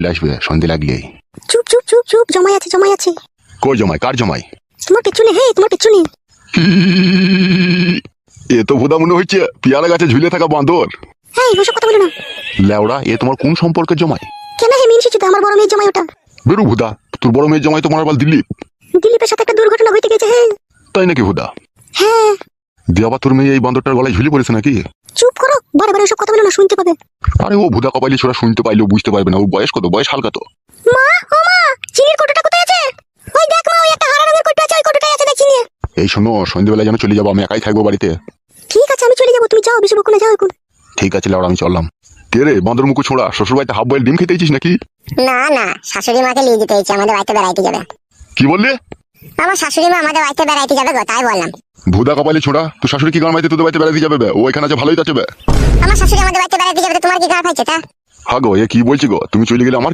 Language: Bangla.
চলে আসবে সন্ধে লাগলেই। চুপ চুপ চুপ চুপ, জমাই আছে জমাই আছে। কই জমাই? কার জমাই? তোমার পেছনে, হে তোমার পেছনে। এ তো ভুদা মনে হচ্ছে পিয়ারা গাছে ঝুলে থাকা বাঁদর। হ্যাঁ ওসব কথা বলো না। লেওড়া, এ তোমার কোন সম্পর্কের জমাই? কেন হে মিনছি চুদা, আমার বড় মেয়ের জমাই ওটা। বেরু ভুদা, তোর বড় মেয়ের জমাই তো মারার বাল দিল্লি। দিলীপের সাথে একটা দুর্ঘটনা ঘটে গেছে। হ্যাঁ তাই নাকি ভুদা? হ্যাঁ। দিয়ে আবার তোর মেয়ে এই বাঁদরটার গলায় ঝুলে পড়েছে নাকি? চুপ করো, বারে বারে ওসব কথা বলো না, শুনতে পাবে। আরে ও ভুদা কপালি ছোড়া, শুনতে পাইলেও বুঝতে পারবে না। ও বয়স কত? বয়স হালকা তো। মা ও মা, চিনির কৌটোটা কোথায় আছে? ওই দেখ মা, ওই একটা হারা রঙের কৌটো আছে, ওই কৌটোটাই আছে, দেখছি নিয়ে। এই শোনো, সন্ধ্যেবেলা যেন চলে যাবো, আমি একাই থাকবো বাড়িতে। ঠিক আছে আমি চলে যাবো, তুমি যাও, বেশি বকো না, যাও এখন। ঠিক আছে লেওড়া, আমি চললাম। কে রে বাঁদর মুখো ছোড়া, শ্বশুর বাড়িতে হাফ বয়েল ডিম খেতেইছিস নাকি? না না, শাশুড়ি মাকে নিয়ে যেতে হয়েছে, আমাদের বাড়িতে বেড়াইতে যাবে। কি বললে? আমার শাশুড়ি মা আমাদের বাড়িতে বেড়াইতে যাবে গো, তাই বললাম। ভুদা কপালি ছোড়া, তোর শাশুড়ি কি গান মাইতে তোদের বাড়িতে বেড়াতে যাবে বে? ও এখানে আছে, ভালোই তো আছে বে। আমার শাশুড়ি আমাদের বাড়িতে বেড়াইতে যাবে, তো তোমার কি গায়ে পাইছে তা? হা গো, এ কি বলছি গো? তুমি চলে গেলে আমার